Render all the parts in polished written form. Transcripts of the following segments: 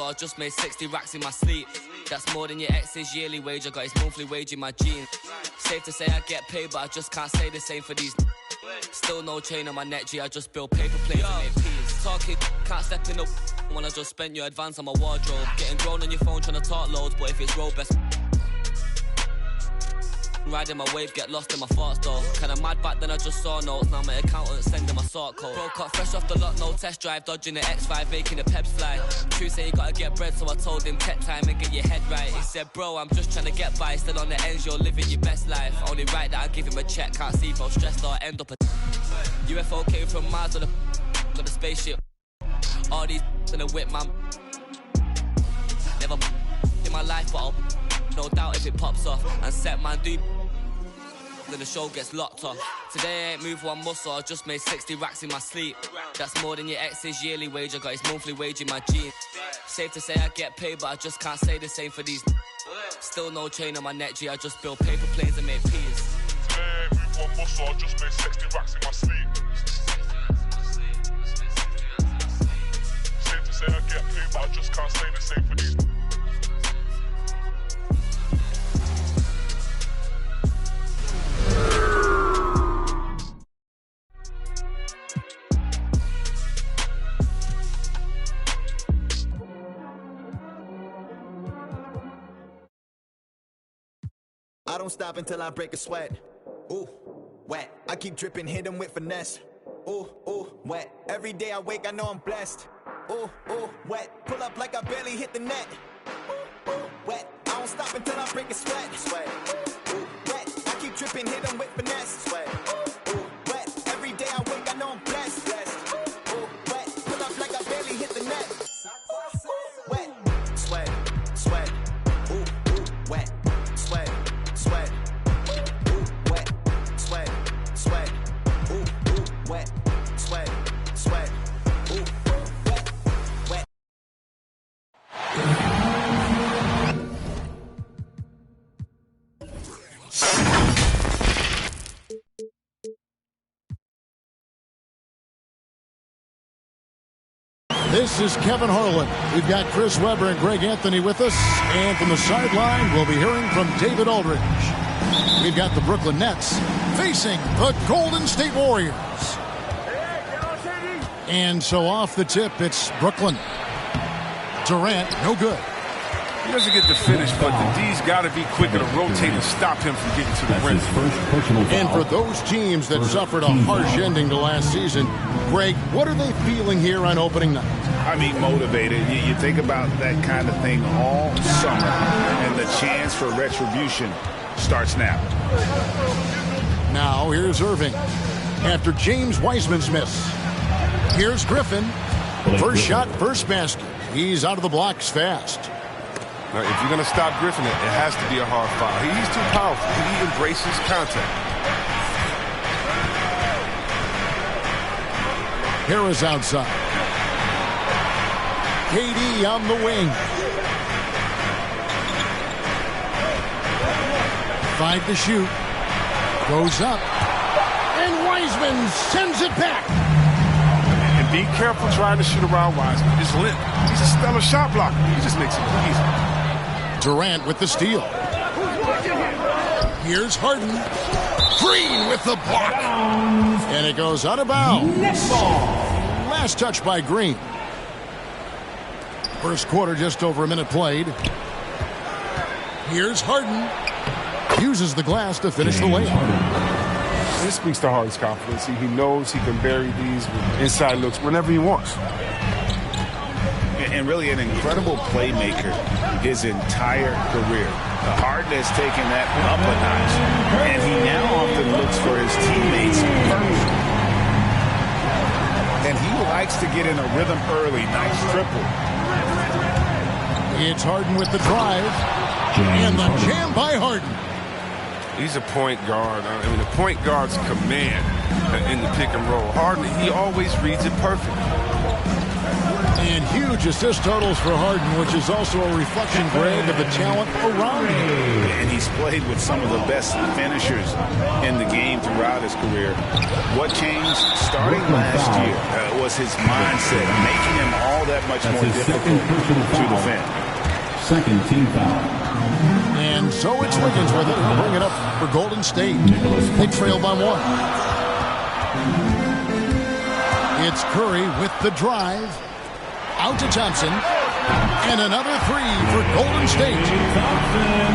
I just made 60 racks in my sleep. That's more than your ex's yearly wage. I got his monthly wage in my jeans. Safe to say I get paid, but I just can't say the same for these. Still no chain on my neck, G. I just build paper planes and make peas. Talking, can't step in the when I just spent your advance on my wardrobe. Getting grown on your phone trying to talk loads, but if it's road best. Riding my wave, get lost in my thoughts though. Kinda mad back then I just saw notes. Now my accountant sending my sort code. Broke up fresh off the lot, no test drive. Dodging the X5, making the peps fly. True say you gotta get bread, so I told him tech time and get your head right. He said, bro, I'm just trying to get by. Still on the ends, you're living your best life. Only right that I give him a check. Can't see if I'm stressed or end up a UFO came from Mars or the spaceship. All these in the whip, man. Never in my life, but I'll no doubt if it pops off. And set man do then the show gets locked off. Today I ain't moved one muscle, I just made 60 racks in my sleep. That's more than your ex's yearly wage. I got his monthly wage in my jeans. Safe to say I get paid, but I just can't say the same for these. Still no chain on my neck, G. I just build paper planes and make peas. Today I ain't moved one muscle, I just made 60 racks in my sleep. Safe to say I get paid, but I just can't say the same for these. I don't stop until I break a sweat. Ooh, wet. I keep dripping, hit 'em with finesse. Ooh, ooh, wet. Every day I wake, I know I'm blessed. Ooh, ooh, wet. Pull up like I barely hit the net. Ooh, ooh, wet. I don't stop until I break a sweat. Sweat. Ooh, wet. I keep dripping, hit 'em with finesse. Sweat. Ooh, wet. Every day I wake, I know I'm blessed. Blessed. Ooh, wet. Pull up like I barely hit the net. Wet. Sweat. Sweat. Ooh, ooh, wet. Sweat. Sweat, ooh, wet, sweat, sweat, ooh, ooh, wet, sweat, sweat, ooh, wet, wet. This is Kevin Harlan. We've got Chris Webber and Greg Anthony with us. And from the sideline, we'll be hearing from David Aldridge. We've got the Brooklyn Nets facing the Golden State Warriors. And so off the tip, it's Brooklyn. Durant, no good. He doesn't get the finish, but the D's got to be quicker to rotate and stop him from getting to the rim. And for those teams that suffered a harsh ending to last season, Greg, what are they feeling here on opening night? I mean, motivated. You think about that kind of thing all summer, and the chance for retribution starts now. Now, here's Irving after James Wiseman's miss. Here's Griffin. First shot, first basket. He's out of the blocks fast. Now, if you're going to stop Griffin, it has to be a hard foul. He's too powerful. He embraces contact. Harris outside. KD on the wing. 5 to shoot. Goes up. And Wiseman sends it back. And be careful trying to shoot around Wiseman. He's limp. He's a stellar shot blocker. He just makes it easy. Durant with the steal. Here's Harden. Green with the block. And it goes out of bounds. Last touch by Green. First quarter, just over a minute played. Here's Harden. Uses the glass to finish the layup. This speaks to Harden's confidence. He knows he can bury these inside looks whenever he wants. And really an incredible playmaker his entire career. The Harden has taken that up a notch, and he now often looks for his teammates first. And he likes to get in a rhythm early. Nice triple. It's Harden with the drive. And the jam by Harden. He's a point guard. I mean, the point guard's command in the pick and roll. Harden, he always reads it perfect. And huge assist totals for Harden, which is also a reflection, Greg, of the talent around him. And he's played with some of the best finishers in the game throughout his career. What changed starting last year was his mindset, making him all that much more difficult to defend. Second team foul. And so it's Wiggins with it. He'll bring it up for Golden State. They trail by 1. It's Curry with the drive. Out to Thompson. And another 3 for Golden State.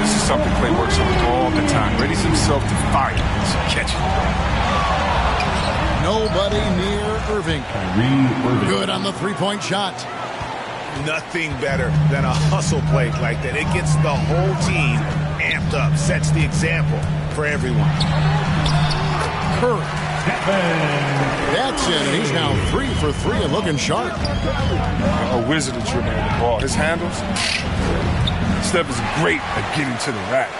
This is something Clay works on all the time. Readies himself to fire and catch it. Nobody near Irving. Good on the three-point shot. Nothing better than a hustle play like that. It gets the whole team amped up, sets the example for everyone. Curry. That's it, and he's now 3 for 3 and looking sharp. A wizard of dribbling the ball. His handles, Steph is great at getting to the rack.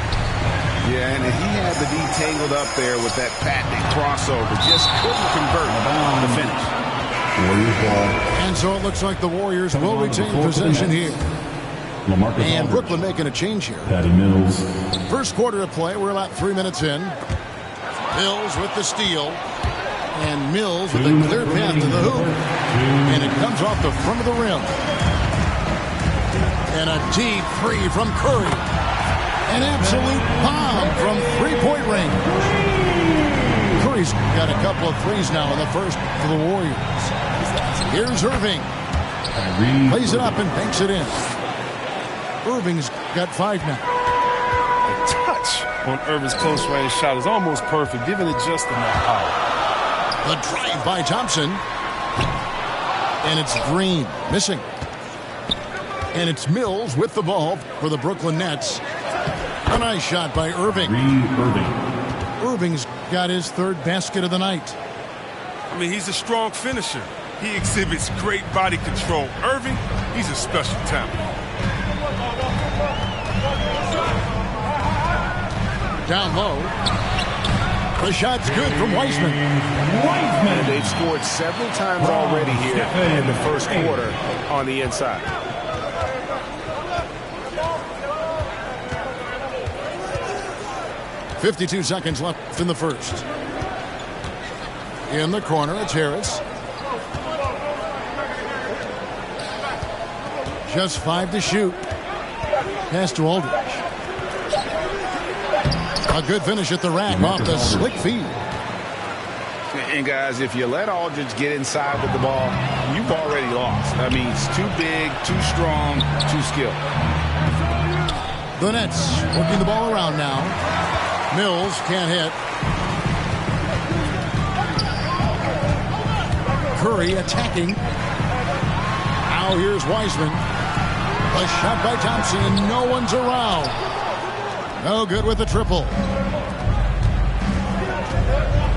Yeah, and he had the D tangled up there with that patented crossover. Just couldn't convert on the finish. And so it looks like the Warriors will retain possession here. And Brooklyn making a change here. First quarter of play, we're about 3 minutes in. Mills with the steal. And Mills with a clear path to the hoop. And it comes off the front of the rim. And a deep 3 from Curry. An absolute bomb from three-point range. Curry's got a couple of threes now in the first for the Warriors. Here's Irving. Plays it up and banks it in. Irving's got 5 now. The touch on Irving's close-range shot is almost perfect, giving it just enough power. The drive by Thompson. And it's Green missing. And it's Mills with the ball for the Brooklyn Nets. A nice shot by Irving. Irving's got his 3rd basket of the night. I mean, he's a strong finisher. He exhibits great body control. Irving, he's a special talent. Down low. The shot's good from Wiseman. And they've scored several times already here in the first quarter on the inside. .52 seconds left in the first. In the corner, it's Harris. Just 5 to shoot. Pass to Aldridge. A good finish at the rack off the slick feed. And guys, if you let Aldridge get inside with the ball, you've already lost. I mean, it's too big, too strong, too skilled. The Nets working the ball around now. Mills can't hit. Curry attacking. Now here's Wiseman. A shot by Thompson, and no one's around. No good with the triple.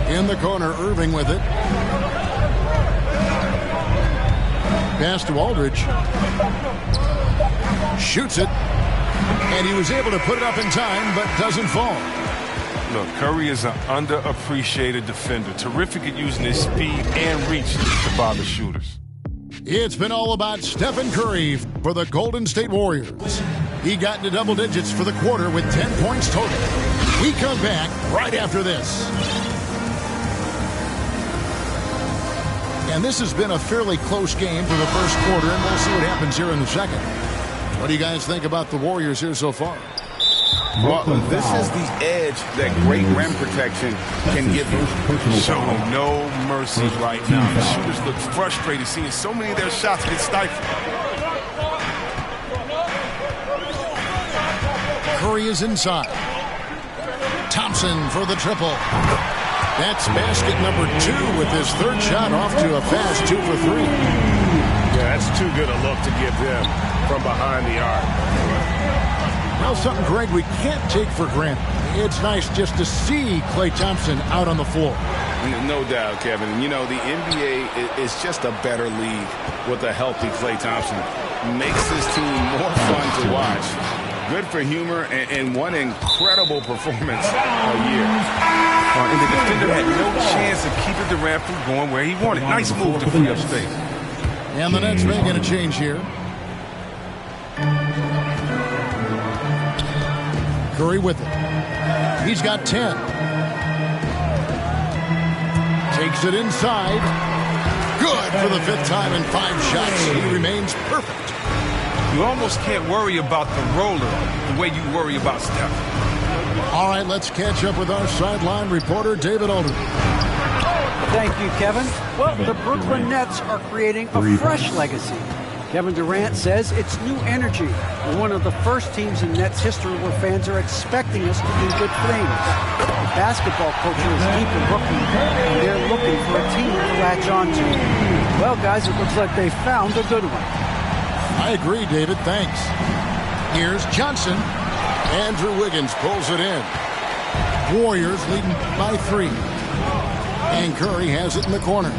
In the corner, Irving with it. Pass to Aldridge. Shoots it. And he was able to put it up in time, but doesn't fall. Look, Curry is an underappreciated defender. Terrific at using his speed and reach to bother shooters. It's been all about Stephen Curry for the Golden State Warriors. He got into double digits for the quarter with 10 points total. We come back right after this. And this has been a fairly close game for the first quarter, and we'll see what happens here in the second. What do you guys think about the Warriors here so far? Well, this is the edge that great rim protection can give you. Showing no mercy right now. The shooters look frustrated seeing so many of their shots get stifled. Curry is inside. Thompson for the triple. That's basket number 2 with his 3rd shot off to a fast 2 for 3. Yeah, that's too good a look to give them from behind the arc. Well, something, Greg, we can't take for granted. It's nice just to see Klay Thompson out on the floor. No doubt, Kevin. You know, the NBA is just a better league with a healthy Klay Thompson. Makes this team more fun to watch. Good for humor and one incredible performance a year. And the defender had no chance of keeping Durant from going where he wanted. Nice move to free up space. And the Nets making a change here. Curry with it. He's got 10. Takes it inside. Good for the 5th time in 5 shots. He remains perfect. You almost can't worry about the roller the way you worry about Steph. All right, let's catch up with our sideline reporter, David Aldridge. Thank you, Kevin. Well, the Brooklyn Nets are creating a fresh legacy. Kevin Durant says it's new energy. We're one of the first teams in Nets history where fans are expecting us to do good things. The basketball culture is deep in Brooklyn, and they're looking for a team to latch on to. Well, guys, it looks like they found a good one. I agree, David. Thanks. Here's Johnson. Andrew Wiggins pulls it in. Warriors leading by 3. And Curry has it in the corner.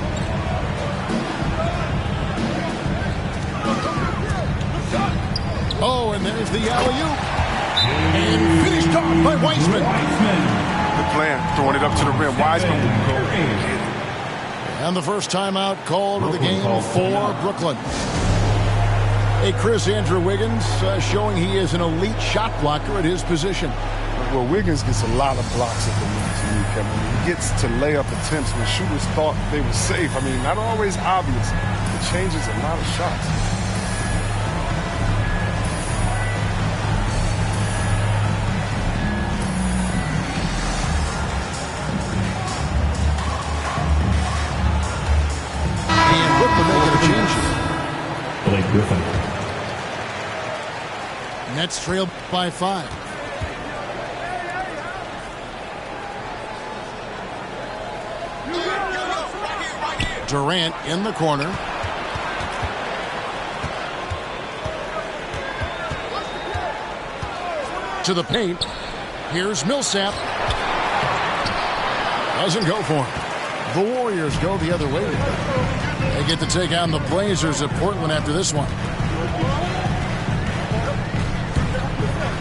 Oh, and there's the alley-oop. And finished off by Wiseman. Good plan, throwing it up to the rim. Wiseman will go in. And the first timeout called of the game for Brooklyn. Hey, Chris, Andrew Wiggins showing he is an elite shot blocker at his position. Well, Wiggins gets a lot of blocks at the rim to me, Kevin. He gets to layup attempts when shooters thought they were safe. I mean, not always obvious. It changes a lot of shots. And Brooklyn making a change. Blake Griffin. Nets trailed by 5. Durant in the corner. To the paint. Here's Millsap. Doesn't go for him. The Warriors go the other way. They get to take on the Blazers at Portland after this one.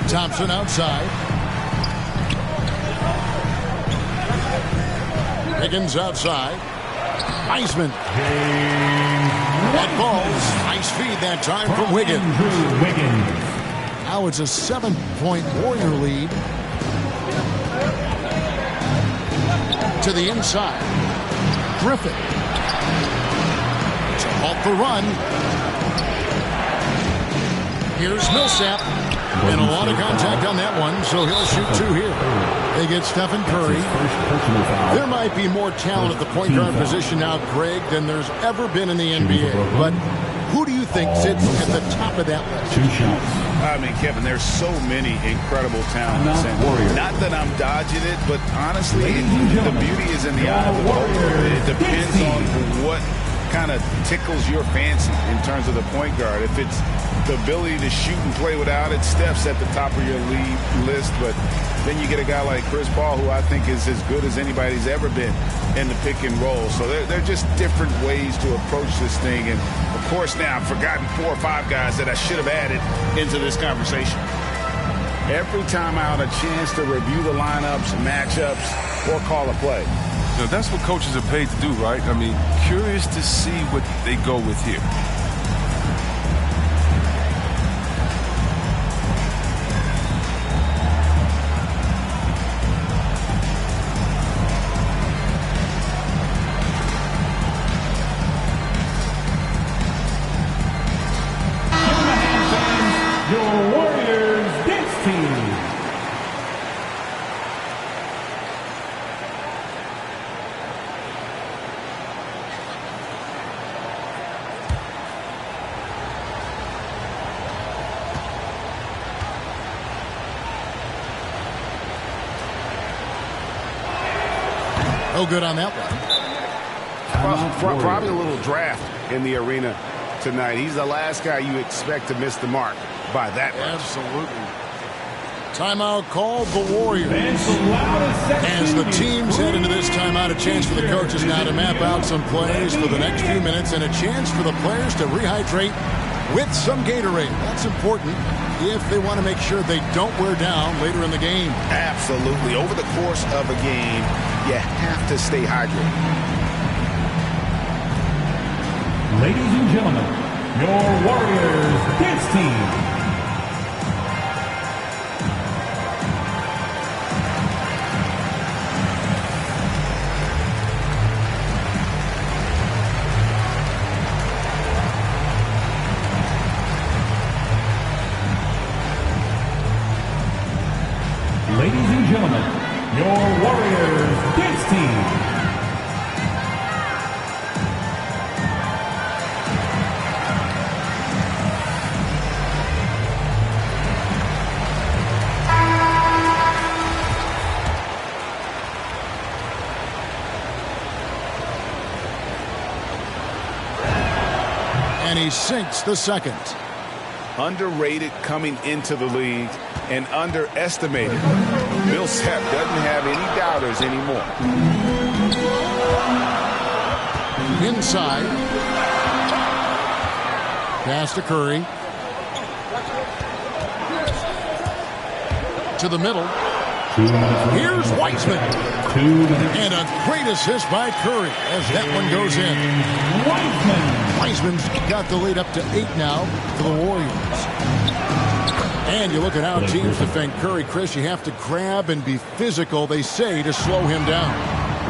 Thompson outside. Higgins outside. Wiseman. That ball's nice feed that time from Wiggins. Now it's a 7-point Warrior lead. To the inside. Griffin. To halt the run. Here's Millsap. And a lot of contact on that one, so he'll shoot 2 here. They get Stephen Curry. There might be more talent at the point guard position now, Greg, than there's ever been in the NBA. But who do you think sits at the top of that list? 2 shots. I mean, Kevin, there's so many incredible talents. And not that I'm dodging it, but honestly, the beauty is in the eye of the beholder. It depends on what kind of tickles your fancy in terms of the point guard. If it's the ability to shoot and play without it, Steph's at the top of your league list. But then you get a guy like Chris Paul, who I think is as good as anybody's ever been in the pick and roll. So they're just different ways to approach this thing. And, of course, now I've forgotten 4 or 5 guys that I should have added into this conversation. Every time out, a chance to review the lineups, matchups, or call a play. You know, that's what coaches are paid to do, right? I mean, curious to see what they go with here. Your Warriors dance team. No good on that one. Probably a little draft in the arena tonight. He's the last guy you expect to miss the mark by that much. Absolutely. Timeout called the Warriors. As the teams head into this timeout, a chance for the coaches now to map out some plays for the next few minutes and a chance for the players to rehydrate with some Gatorade. That's important if they want to make sure they don't wear down later in the game. Absolutely. Over the course of a game, you have to stay hydrated. Ladies and gentlemen, your Warriors dance team. Ladies and gentlemen, your Warriors dance team. And he sinks the second. Underrated coming into the league and underestimated. Millsap doesn't have any doubters anymore. Inside. Pass to Curry. To the middle. Here's Wiseman. And a great assist by Curry as that one goes in. Wiseman's got the lead up to 8 now for the Warriors. And you look at how teams defend Curry, Chris. You have to grab and be physical, they say, to slow him down.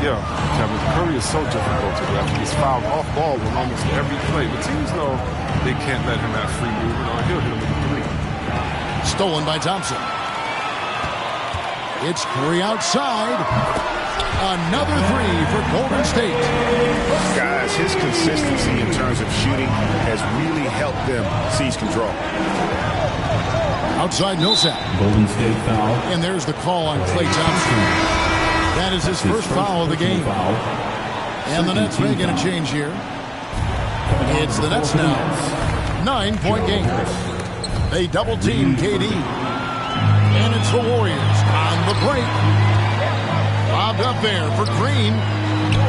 Yeah, Kevin, Curry is so difficult to grab. He's fouled off ball on almost every play. But teams know they can't let him have free movement or he'll hit him with a three. Stolen by Thompson. It's Curry outside. Another three for Golden State. Guys, his consistency in terms of shooting has really helped them seize control. Outside Millsap. Golden State foul. And there's the call on Klay Thompson. That is his first foul of the game. And the Nets making a change here. It's the Nets now. 9-point game. They double team KD. And it's the Warriors on the break. Lobbed up there for Green.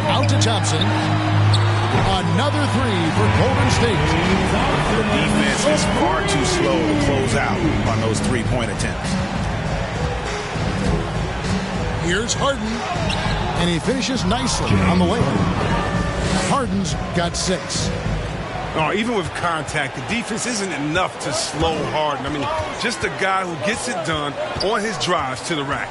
Out to Thompson. Another three for Golden State. The defense is far too slow to close out on those three-point attempts. Here's Harden. And he finishes nicely on the layup. Harden's got 6. Oh, even with contact, the defense isn't enough to slow Harden. I mean, just a guy who gets it done on his drives to the rack.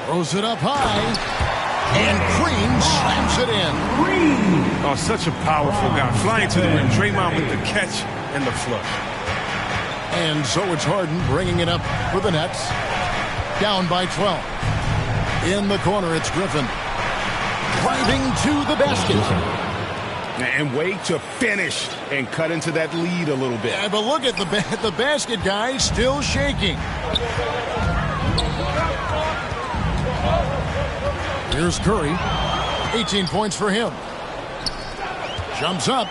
Throws it up high. And Green slams it in. Green! Oh, such a powerful guy. Flying to the rim. Draymond with the catch and the flush. And so it's Harden bringing it up for the Nets. Down by 12. In the corner, it's Griffin. Driving to the basket. And wait to finish and cut into that lead a little bit. Yeah, but look at the basket guy still shaking. Here's Curry. 18 points for him. Jumps up.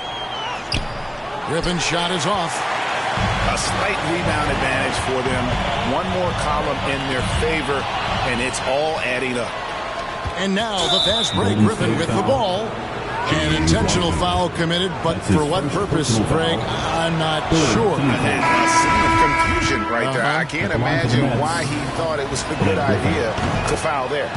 Griffin's shot is off. A slight rebound advantage for them. One more column in their favor, and it's all adding up. And now the fast break. Griffin with the ball. An intentional foul committed, but for what purpose, Greg? I'm not sure. A scene of confusion right there. I can't imagine why he thought it was a good idea to foul there.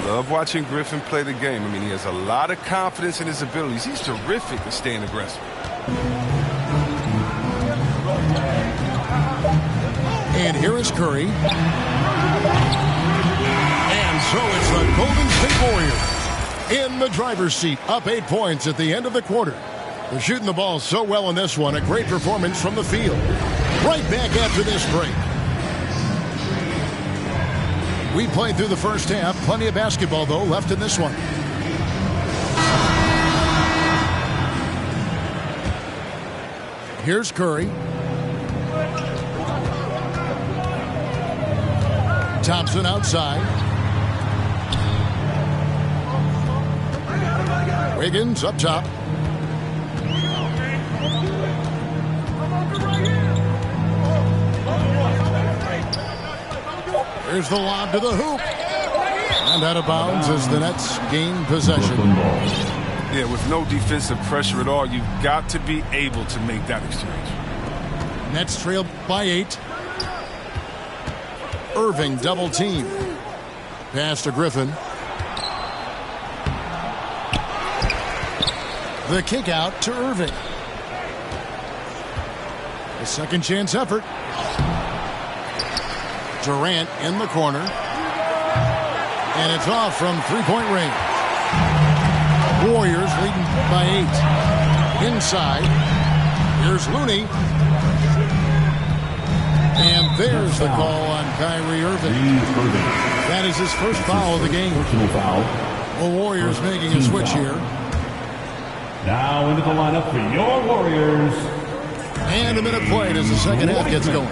Love watching Griffin play the game. I mean, he has a lot of confidence in his abilities. He's terrific at staying aggressive. And here is Curry. And so it's the Golden State Warriors in the driver's seat, up 8 points at the end of the quarter. They're shooting the ball so well in this one. A great performance from the field. Right back after this break. We played through the first half. Plenty of basketball, though, left in this one. Here's Curry. Thompson outside. Wiggins up top. Here's the lob to the hoop. And out of bounds as the Nets gain possession. Yeah, with no defensive pressure at all, you've got to be able to make that exchange. Nets trail by 8. Irving double team. Pass to Griffin. The kick out to Irving. A second chance effort. Durant in the corner. And it's off from three-point range. Warriors leading by 8. Inside. Here's Looney. And there's the call on Kyrie Irving. That is his first foul of the game. The Warriors making a switch here. Now into the lineup for your Warriors. And a minute played as the second half gets going.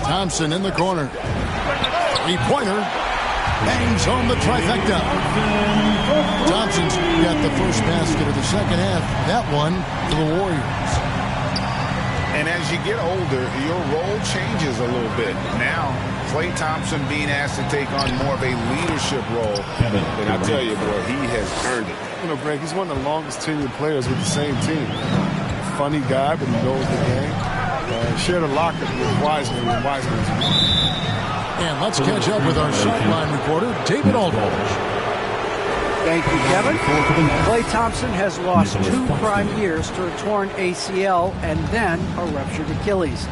Thompson in the corner. Three-pointer. Bangs home the trifecta. Thompson's got the first basket of the second half. That one for the Warriors. And as you get older, your role changes a little bit. Now, Klay Thompson being asked to take on more of a leadership role. And I'll tell you, boy, he has earned it. You know, Greg, he's one of the longest tenured players with the same team. Funny guy, but he knows the game. Shared a locker with Wiseman when Wiseman was weak. And let's catch up with our sideline reporter, David Aldridge. Thank you, Kevin. Klay Thompson has lost 2 prime years to a torn ACL and then a ruptured Achilles.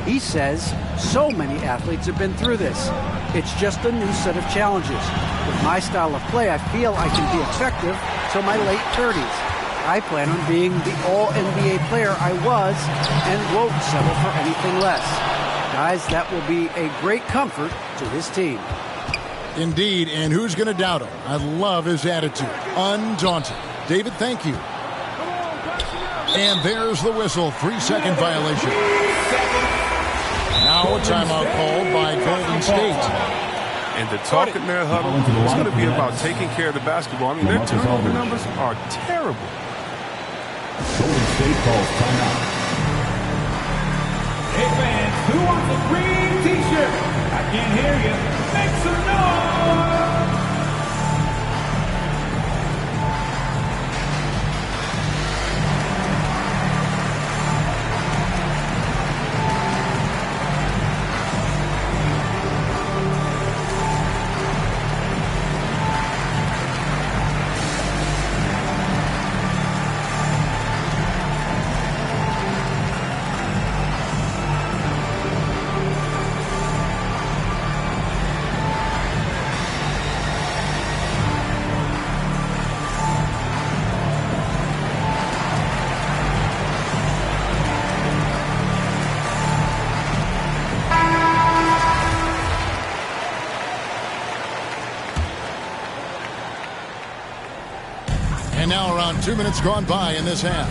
He says so many athletes have been through this. It's just a new set of challenges. With my style of play, I feel I can be effective till my late 30s. I plan on being the all-NBA player I was and won't settle for anything less. Guys, that will be a great comfort to his team. Indeed, and who's going to doubt him? I love his attitude. Undaunted. David, thank you. And there's the whistle. 3-second violation. Now a timeout called by Golden State. And the talk in their huddle is going to be about taking care of the basketball. I mean, their turnover numbers are terrible. Golden State calls timeout. Hey fans, who wants a green t-shirt? I can't hear you. Make some noise! Now around 2 minutes gone by in this half.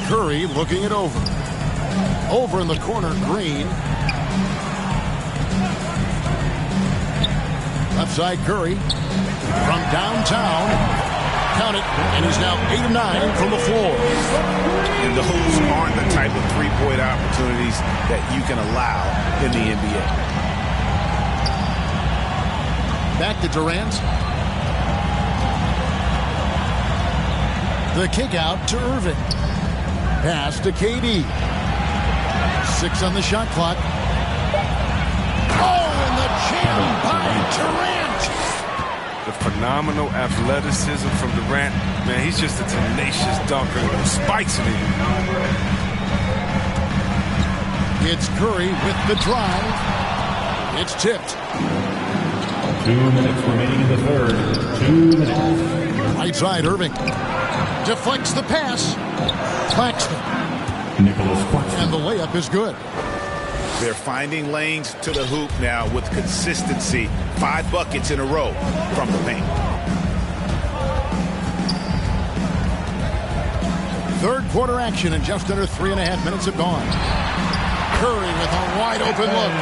Curry looking it over. Over in the corner, Green. Left side, Curry. From downtown. Count it. And he's now 8 of 9 from the floor. And those aren't the type of three-point opportunities that you can allow in the NBA. Back to Durant. The kick out to Irving. Pass to KD. 6 on the shot clock. Oh, and the jam by Durant. The phenomenal athleticism from Durant. Man, he's just a tenacious dunker with spikes in it. It's Curry with the drive. It's tipped. 2 minutes remaining in the third. 2 minutes. Right side, Irving. Deflects the pass. Claxton. Nicholas Claxton. And the layup is good. They're finding lanes to the hoop now with consistency. 5 buckets in a row from the paint. Third quarter action and just under 3.5 minutes have gone. Curry with a wide open look.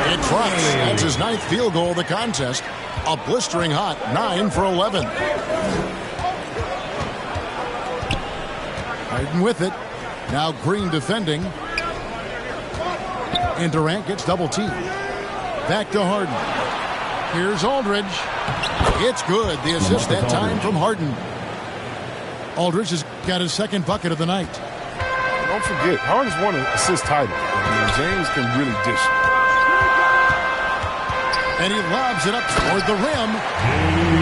It drops. That's his 9th field goal of the contest. A blistering hot 9 for 11. Harden with it. Now Green defending. And Durant gets double teamed. Back to Harden. Here's Aldridge. It's good. The assist that time from Harden. Aldridge has got his second bucket of the night. Don't forget, Harden's won an assist title. James can really dish it. And he lobs it up toward the rim.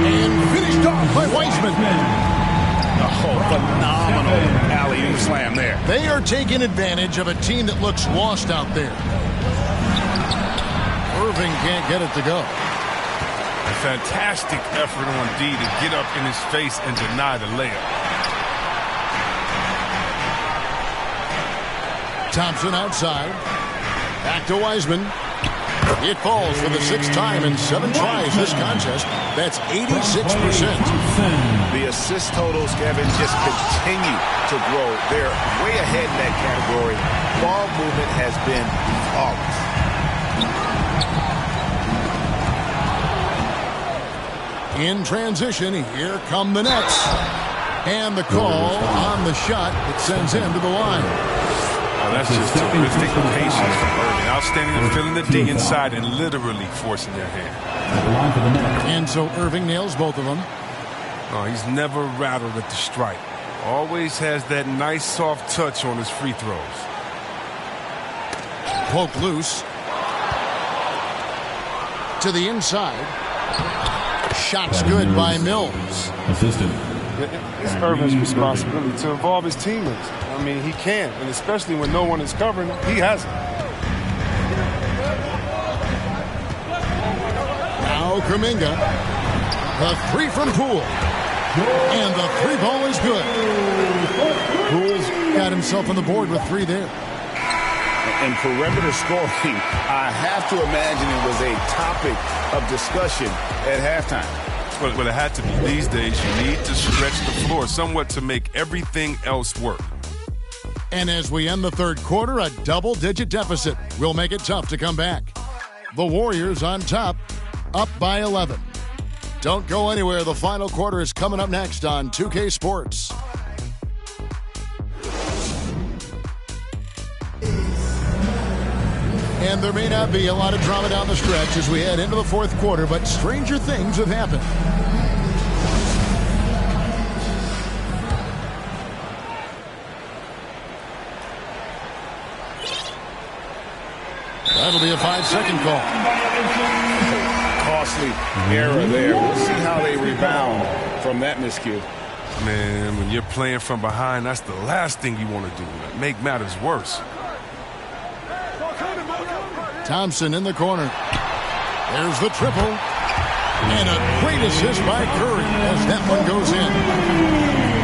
And finished off by Wiseman. Oh, phenomenal alley-oop slam there. They are taking advantage of a team that looks lost out there. Irving can't get it to go. A fantastic effort on D to get up in his face and deny the layup. Thompson outside. Back to Wiseman. It falls for the sixth time in 7 tries this contest. That's 86%. The assist totals, Kevin, just continue to grow. They're way ahead in that category. Ball movement has been flawless. In transition, here come the Nets. And the call on the shot that sends him to the line. Oh, that's just terrific patience from Irving. Outstanding at filling the D inside and literally forcing their hand. And so Irving nails both of them. Oh, he's never rattled at the stripe. Always has that nice soft touch on his free throws. Poke loose. To the inside. Shots good by Mills. Assistant. It's Irving's responsibility to involve his teammates. I mean, he can, and especially when no one is covering him, he hasn't. Now Kuminga. The three from Poole. And the three ball is good. Poole's got himself on the board with 3 there. And perimeter scoring, I have to imagine it was a topic of discussion at halftime. Well, it had to be. These days, you need to stretch the floor somewhat to make everything else work. And as we end the third quarter, a double-digit deficit will make it tough to come back. The Warriors on top, up by 11. Don't go anywhere. The final quarter is coming up next on 2K Sports. And there may not be a lot of drama down the stretch as we head into the fourth quarter, but stranger things have happened. That'll be a 5-second call. Costly error there. We'll see how they rebound from that miscue. Man, when you're playing from behind, that's the last thing you want to do. Make matters worse. Thompson in the corner. There's the triple. And a great assist by Curry as that one goes in.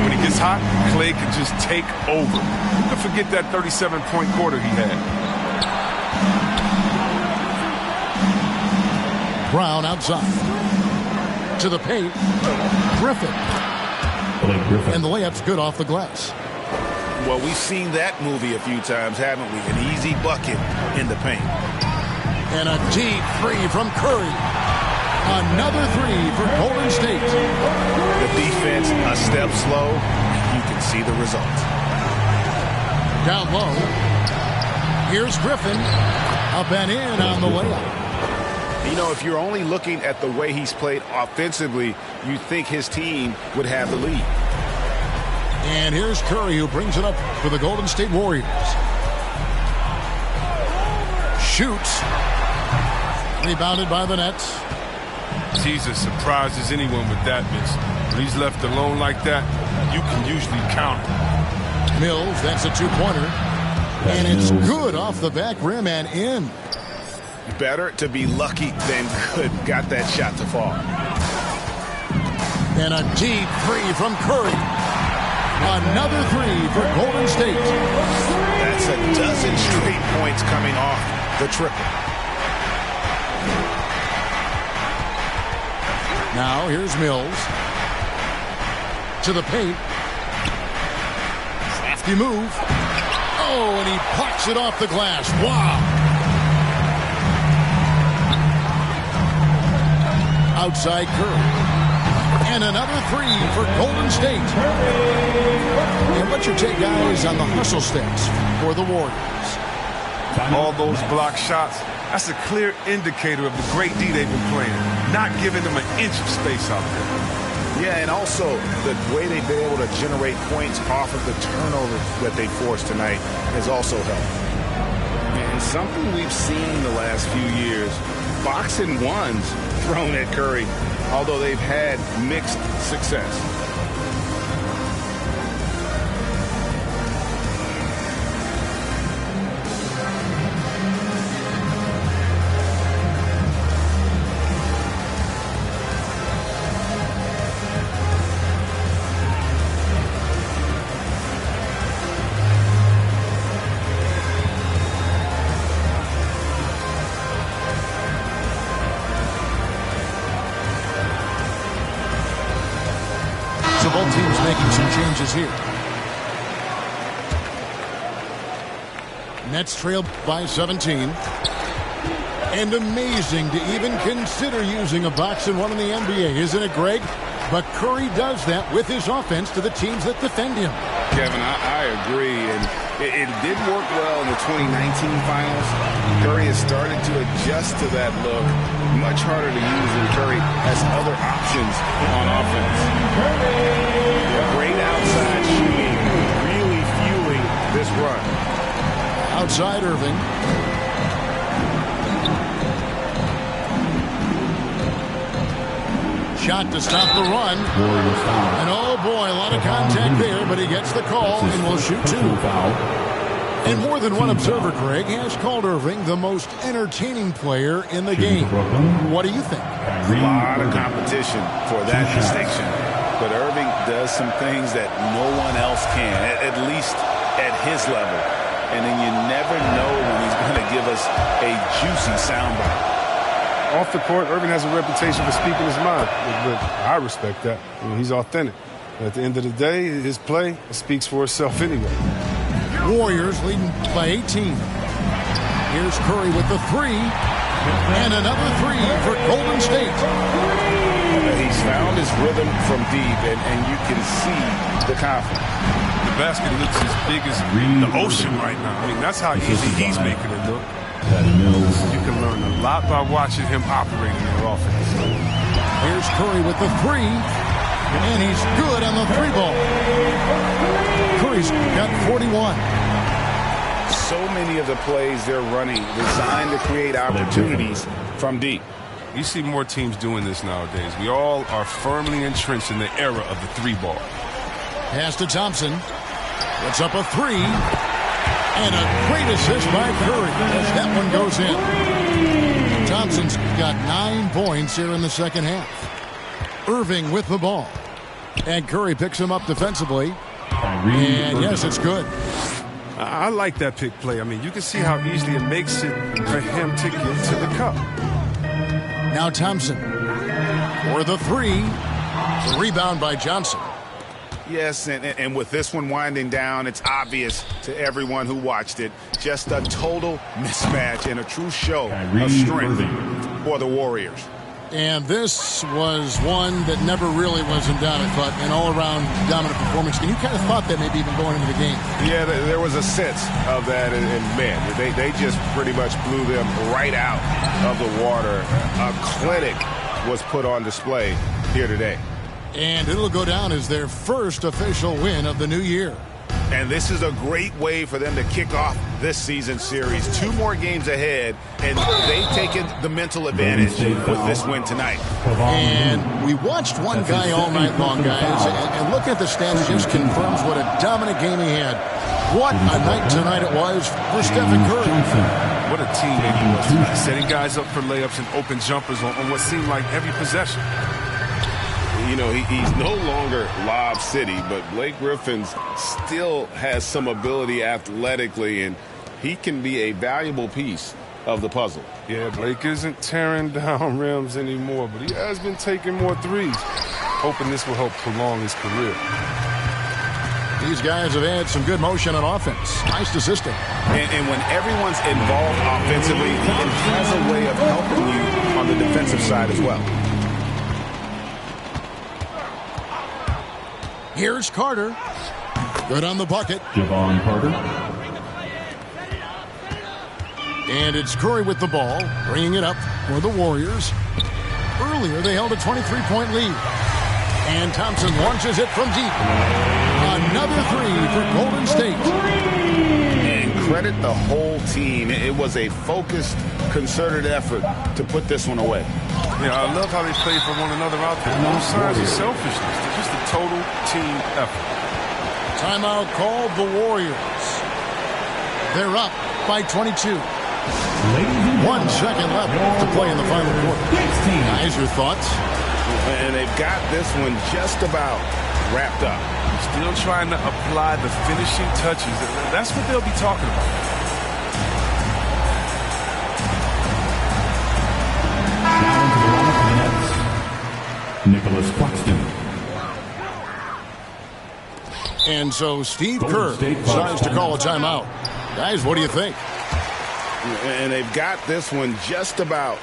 When he gets hot, Clay can just take over. Who could forget that 37-point quarter he had? Brown outside. To the paint. Griffin. And the layup's good off the glass. Well, we've seen that movie a few times, haven't we? An easy bucket in the paint. And a deep three from Curry. Another three for Golden State. The defense a step slow. You can see the result. Down low. Here's Griffin. Up and in on the layup. You know, if you're only looking at the way he's played offensively, you think his team would have the lead. And here's Curry, who brings it up for the Golden State Warriors. Shoots. Rebounded by the Nets. Jesus surprises anyone with that miss. When he's left alone like that, you can usually count it. Mills, that's a two-pointer. And it's good off the back rim and in. Better to be lucky than good. Got that shot to fall. And a deep three from Curry. Another three for Golden State. That's a dozen straight points coming off the triple. Now here's Mills. To the paint. Crafty move. Oh, and he pucks it off the glass. Wow. Outside Curry. And another three for Golden State. And what's your take, guys, on the hustle stats for the Warriors? All those block shots, That's a clear indicator of the great D they've been playing, not giving them an inch of space out there. Yeah, and also the way they've been able to generate points off of the turnovers that they forced tonight has also helped. And something we've seen the last few years, box and ones thrown at Curry, although they've had mixed success. So both teams making some changes here. Nets trail by 17. And amazing to even consider using a box and one in the NBA, isn't it, Greg? But Curry does that with his offense to the teams that defend him. Kevin, I agree, and it did work well in the 2019 finals. Curry has started to adjust to that look. Much harder to use when Curry has other options on offense. Great outside shooting, really fueling this run. Outside Irving. Shot to stop the run. And oh boy, a lot of contact there, but he gets the call and will shoot two. And more than one observer, Greg, has called Irving the most entertaining player in the game. What do you think? A lot of competition for that distinction. But Irving does some things that no one else can, at least at his level. And then you never know when he's going to give us a juicy soundbite. Off the court, Irving has a reputation for speaking his mind, but I respect that. I mean, he's authentic. At the end of the day, his play speaks for itself anyway. Warriors leading by 18. Here's Curry with the three. And another three for Golden State. He's found his rhythm from deep, and you can see the confidence. The basket looks as big as the ocean right now. I mean, that's how easy he's making it look. You can learn a lot by watching him operate in their offense. Here's Curry with the three. And he's good on the three ball. Curry's got 41. So many of the plays they're running designed to create opportunities from deep. You see more teams doing this nowadays. We all are firmly entrenched in the era of the three ball. Pass to Thompson. Puts up a three. And a great assist by Curry as that one goes in. Thompson's got 9 points here in the second half. Irving with the ball. And Curry picks him up defensively. And yes, it's good. I like that pick play. I mean, you can see how easily it makes it for him to get to the cup. Now Thompson for the three. The rebound by Johnson. Yes, and with this one winding down, it's obvious to everyone who watched it. Just a total mismatch and a true show of strength for the Warriors. And this was one that never really was in doubt, I thought, an all-around dominant performance. And you kind of thought that maybe even going into the game. Yeah, there was a sense of that, and man, they just pretty much blew them right out of the water. A clinic was put on display here today. And it'll go down as their first official win of the new year. And this is a great way for them to kick off this season series. 2 more games ahead, and they've taken the mental advantage with this win tonight. And we watched one guy all night long, guys, and looking at the stats just confirms what a dominant game he had. What a night tonight it was for Stephen Curry. What a teammate he was, setting guys up for layups and open jumpers on what seemed like every possession. You know, he's no longer Lob City, but Blake Griffin still has some ability athletically, and he can be a valuable piece of the puzzle. Yeah, Blake isn't tearing down rims anymore, but he has been taking more threes. Hoping this will help prolong his career. These guys have had some good motion on offense. Nice assisting. And when everyone's involved offensively, it has a way of helping you on the defensive side as well. Here's Carter. Good on the bucket. Javon Carter. And it's Curry with the ball, bringing it up for the Warriors. Earlier, they held a 23-point lead. And Thompson launches it from deep. Another three for Golden State. And credit the whole team. It was a focused, concerted effort to put this one away. Yeah, I love how they play for one another out there. No signs of selfishness. It's just a total team effort. Timeout called the Warriors. They're up by 22. 1 second left to play in the final quarter. Guys, your thoughts? And they've got this one just about wrapped up. Still trying to apply the finishing touches. That's what they'll be talking about. Nicholas Claxton. And so Steve Kerr decides to call a timeout. Guys, what do you think? And they've got this one just about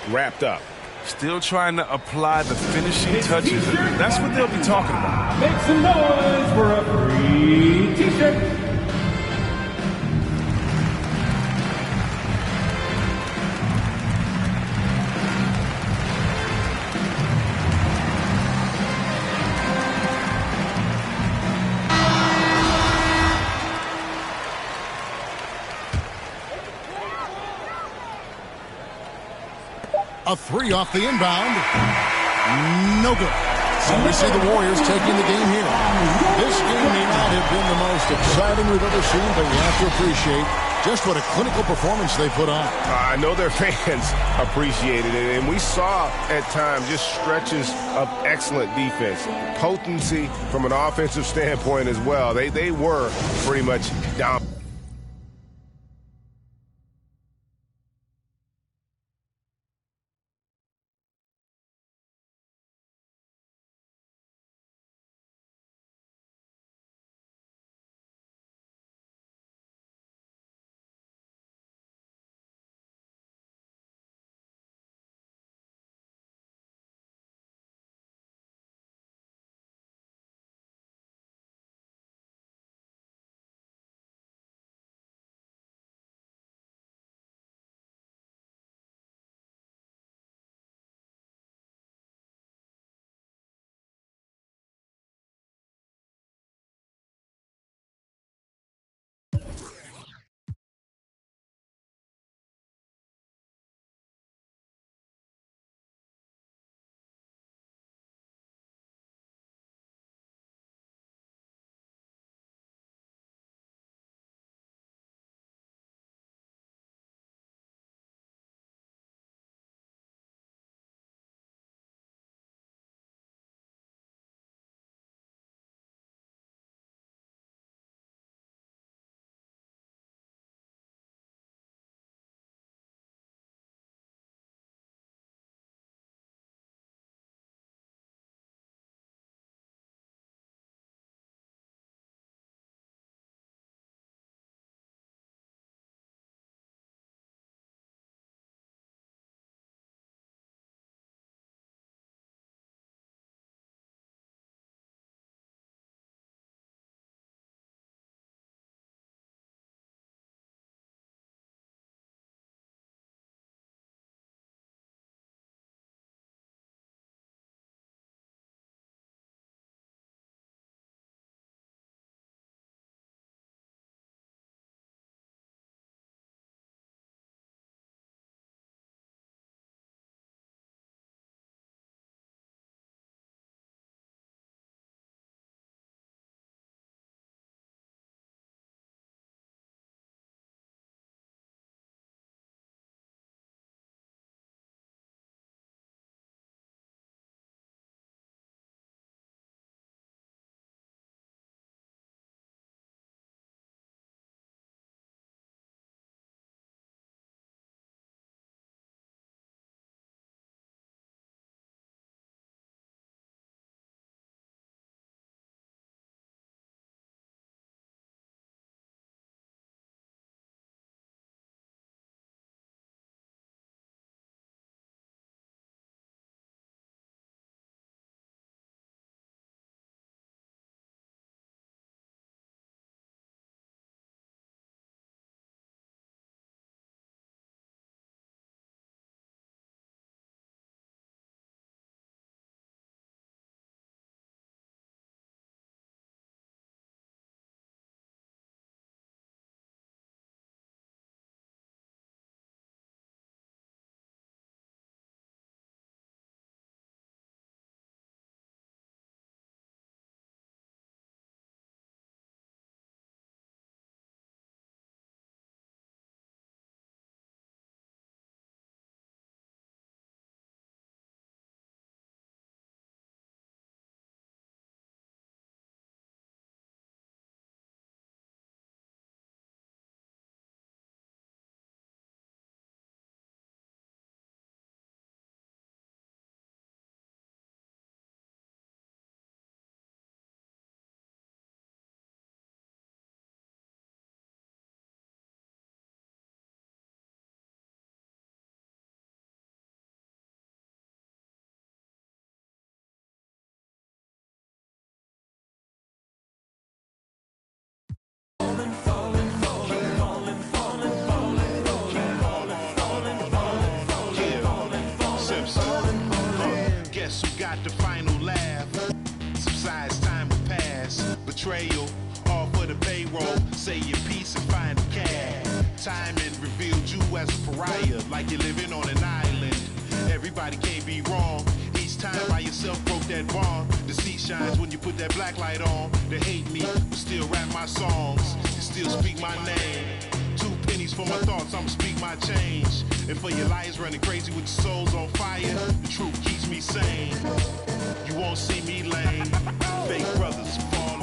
wrapped up. Still trying to apply the finishing touches. That's what they'll be talking about. Make some noise for a free T-shirt. A three off the inbound. No good. So we see the Warriors taking the game here. This game may not have been the most exciting we've ever seen, but you have to appreciate just what a clinical performance they put on. I know their fans appreciated it, and we saw at times just stretches of excellent defense. Potency from an offensive standpoint as well. They were pretty much dominant. say your piece and find the cash. Time and revealed you as a pariah, like you're living on an island. Everybody can't be wrong. Each time by yourself broke that bond. The sea shines when you put that black light on. They hate me, but still rap my songs. You still speak my name. 2 pennies for my thoughts, I'ma speak my change. And for your liars running crazy with your souls on fire, the truth keeps me sane. You won't see me lame. Fake brothers fall